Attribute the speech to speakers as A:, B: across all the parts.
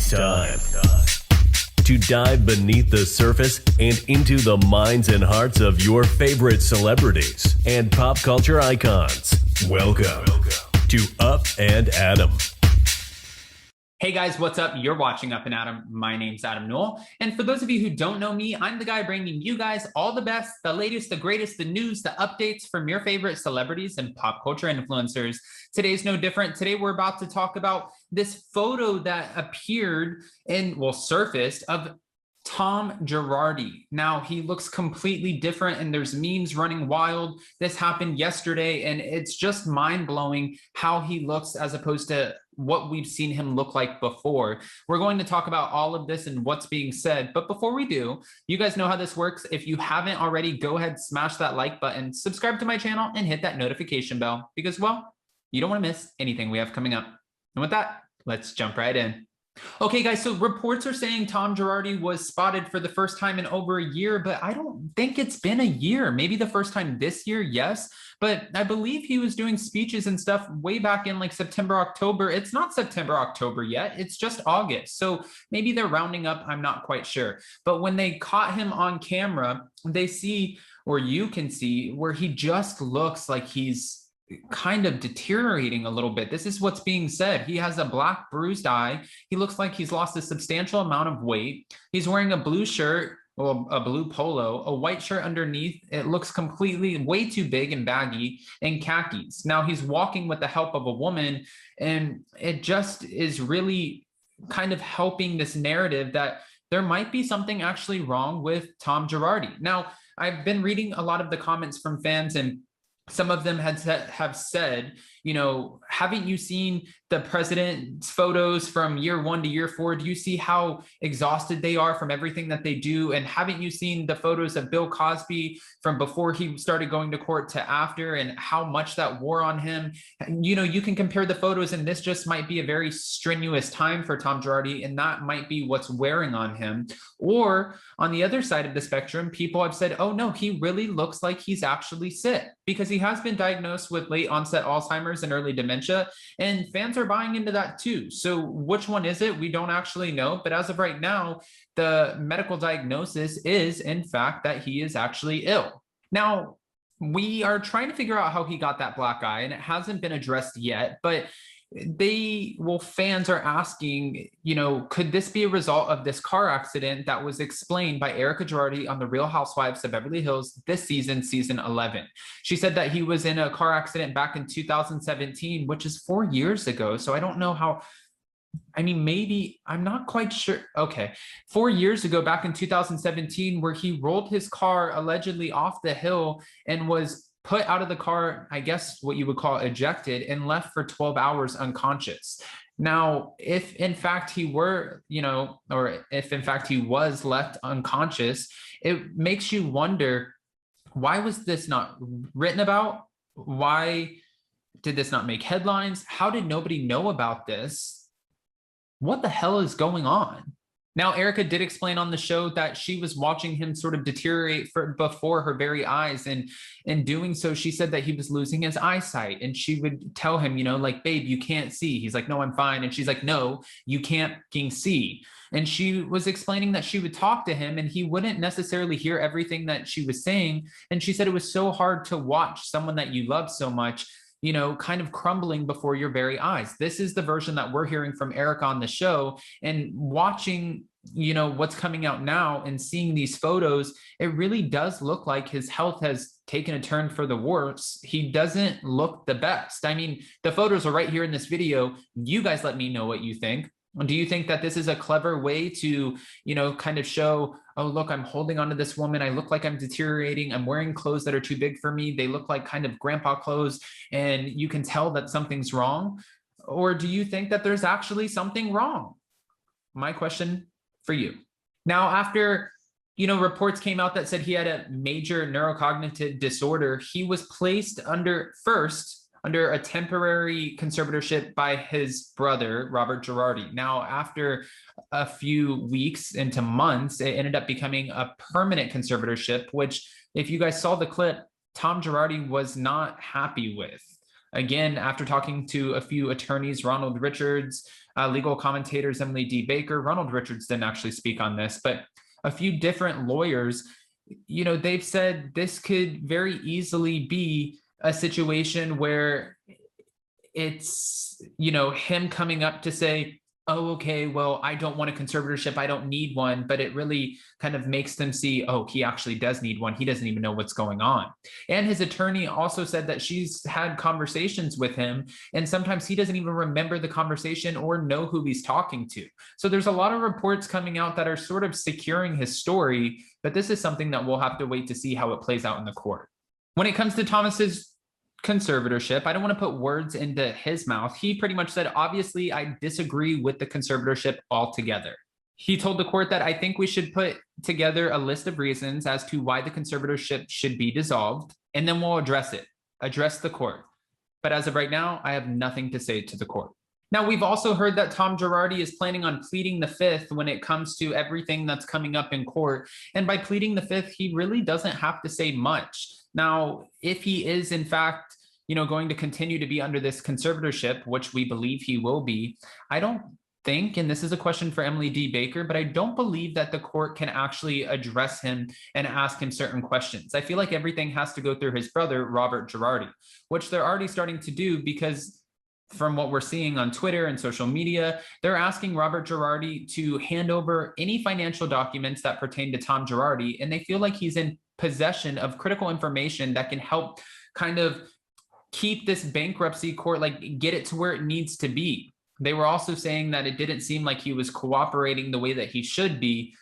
A: It's time to dive beneath the surface and into the minds and hearts of your favorite celebrities and pop culture icons. Welcome to Up and Adam.
B: Hey guys, what's up? You're watching Up and Adam. My name's Adam Newell. And for those of you who don't know me, I'm the guy bringing you guys all the best, the latest, the greatest, the news, the updates from your favorite celebrities and pop culture influencers. Today's no different. Today we're about to talk about this photo that appeared and surfaced of Tom Girardi. Now, he looks completely different and there's memes running wild. This happened yesterday and it's just mind-blowing how he looks as opposed to what we've seen him look like before. We're going to talk about all of this and what's being said. But before we do, you guys know how this works. If you haven't already, go ahead, smash that like button, subscribe to my channel, and hit that notification bell because, well, you don't want to miss anything we have coming up. And with that, let's jump right in. Okay, guys, so reports are saying Tom Girardi was spotted for the first time in over a year, but I don't think it's been a year. Maybe the first time this year, yes. But I believe he was doing speeches and stuff way back in like September, October. It's not September, October yet. It's just August. So maybe they're rounding up. I'm not quite sure. But when they caught him on camera, they see, or you can see, where he just looks like he's kind of deteriorating a little bit. This is what's being said. He has a black bruised eye. He looks like he's lost a substantial amount of weight. He's wearing a blue shirt, well, a blue polo, a white shirt underneath. It looks completely way too big and baggy, and khakis. Now he's walking with the help of a woman, and it just is really kind of helping this narrative that there might be something actually wrong with Tom Girardi. Now, I've been reading a lot of the comments from fans, and some of them have said, you know, haven't you seen the president's photos from year 1 to year 4? Do you see how exhausted they are from everything that they do? And haven't you seen the photos of Bill Cosby from before he started going to court to after, and how much that wore on him? And, you know, you can compare the photos, and this just might be a very strenuous time for Tom Girardi, and that might be what's wearing on him. Or on the other side of the spectrum, people have said, oh no, he really looks like he's actually sick, because he has been diagnosed with late onset Alzheimer's and early dementia, and fans are buying into that too. So which one is it? We don't actually know, but as of right now, the medical diagnosis is in fact that he is actually ill. Now, we are trying to figure out how he got that black eye, and it hasn't been addressed yet, but fans are asking, you know, could this be a result of this car accident that was explained by Erica Girardi on the Real Housewives of Beverly Hills this season, season 11. She said that he was in a car accident back in 2017, which is 4 years ago. So I don't know how, I mean, maybe, I'm not quite sure. Okay, 4 years ago, back in 2017, where he rolled his car allegedly off the hill and was put out of the car, I guess what you would call ejected, and left for 12 hours unconscious. Now, if in fact he were, you know, or if in fact he was left unconscious, it makes you wonder, why was this not written about? Why did this not make headlines? How did nobody know about this? What the hell is going on? Now, Erica did explain on the show that she was watching him sort of deteriorate before her very eyes. And in doing so, she said that he was losing his eyesight. And she would tell him, you know, like, babe, you can't see. He's like, no, I'm fine. And she's like, no, you can't see. And she was explaining that she would talk to him and he wouldn't necessarily hear everything that she was saying. And she said it was so hard to watch someone that you love so much, you know, kind of crumbling before your very eyes. This is the version that we're hearing from Erica on the show, and watching, you know, what's coming out now and seeing these photos, it really does look like his health has taken a turn for the worse. He doesn't look the best. I mean, the photos are right here in this video. You guys let me know what you think. Do you think that this is a clever way to, you know, kind of show, oh, look, I'm holding onto this woman. I look like I'm deteriorating. I'm wearing clothes that are too big for me. They look like kind of grandpa clothes, and you can tell that something's wrong? Or do you think that there's actually something wrong? My question for you. Now, after, you know, reports came out that said he had a major neurocognitive disorder, he was placed under a temporary conservatorship by his brother, Robert Girardi. Now, after a few weeks into months, it ended up becoming a permanent conservatorship, which, if you guys saw the clip, Tom Girardi was not happy with. Again, after talking to a few attorneys, Ronald Richards, legal commentators, Emily D. Baker, Ronald Richards didn't actually speak on this, but a few different lawyers, they've said this could very easily be a situation where it's, him coming up to say, oh, okay, well, I don't want a conservatorship. I don't need one. But it really kind of makes them see, oh, he actually does need one. He doesn't even know what's going on. And his attorney also said that she's had conversations with him, and sometimes he doesn't even remember the conversation or know who he's talking to. So there's a lot of reports coming out that are sort of securing his story, but this is something that we'll have to wait to see how it plays out in the court. When it comes to Thomas's conservatorship, I don't want to put words into his mouth. He pretty much said, obviously, I disagree with the conservatorship altogether. He told the court that I think we should put together a list of reasons as to why the conservatorship should be dissolved, and then we'll address the court. But as of right now, I have nothing to say to the court. Now, we've also heard that Tom Girardi is planning on pleading the fifth when it comes to everything that's coming up in court. And by pleading the fifth, he really doesn't have to say much. Now, if he is, in fact, going to continue to be under this conservatorship, which we believe he will be, I don't think, and this is a question for Emily D. Baker, but I don't believe that the court can actually address him and ask him certain questions. I feel like everything has to go through his brother, Robert Girardi, which they're already starting to do because from what we're seeing on Twitter and social media, they're asking Robert Girardi to hand over any financial documents that pertain to Tom Girardi, and they feel like he's in possession of critical information that can help kind of keep this bankruptcy court, get it to where it needs to be. They were also saying that it didn't seem like he was cooperating the way that he should be.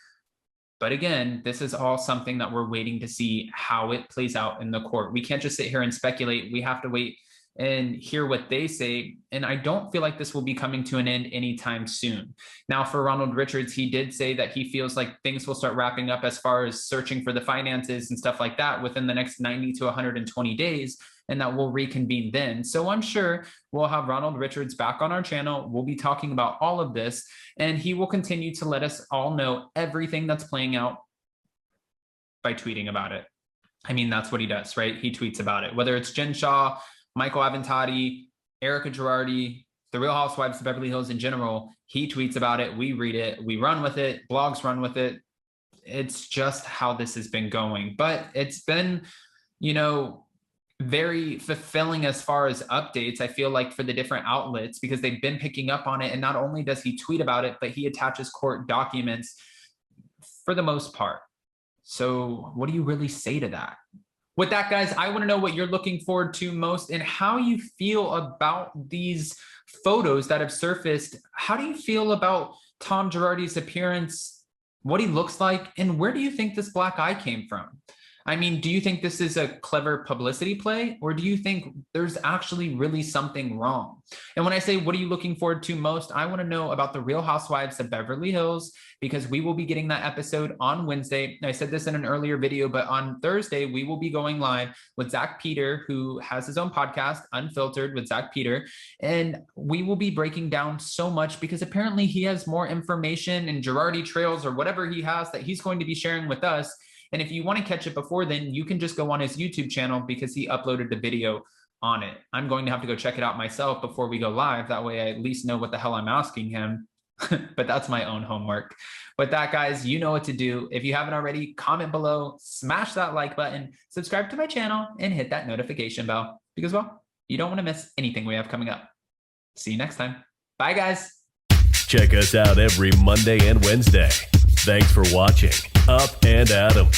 B: But again, this is all something that we're waiting to see how it plays out in the court. We can't just sit here and speculate. We have to wait and hear what they say. And I don't feel like this will be coming to an end anytime soon. Now, for Ronald Richards, he did say that he feels like things will start wrapping up as far as searching for the finances and stuff like that within the next 90 to 120 days, and that we'll reconvene then. So I'm sure we'll have Ronald Richards back on our channel. We'll be talking about all of this, and he will continue to let us all know everything that's playing out by tweeting about it. I mean, that's what he does, right? He tweets about it, whether it's Jen Shah, Michael Aventati, Erica Girardi, the Real Housewives of Beverly Hills in general. He tweets about it. We read it. We run with it. Blogs run with it. It's just how this has been going. But it's been, very fulfilling as far as updates, I feel like, for the different outlets, because they've been picking up on it. And not only does he tweet about it, but he attaches court documents for the most part. So what do you really say to that? With that, guys, I want to know what you're looking forward to most and how you feel about these photos that have surfaced. How do you feel about Tom Girardi's appearance, what he looks like, and where do you think this black eye came from? I mean, do you think this is a clever publicity play, or do you think there's actually really something wrong? And when I say, what are you looking forward to most? I want to know about the Real Housewives of Beverly Hills, because we will be getting that episode on Wednesday. I said this in an earlier video, but on Thursday, we will be going live with Zach Peter, who has his own podcast, Unfiltered with Zach Peter. And we will be breaking down so much because apparently he has more information and Girardi trails or whatever he has that he's going to be sharing with us. And if you want to catch it before then, you can just go on his YouTube channel because he uploaded the video on it. I'm going to have to go check it out myself before we go live. That way I at least know what the hell I'm asking him. But that's my own homework. With that, guys, you know what to do. If you haven't already, comment below, smash that like button, subscribe to my channel, and hit that notification bell because, well, you don't want to miss anything we have coming up. See you next time. Bye, guys.
A: Check us out every Monday and Wednesday. Thanks for watching Up and Adam.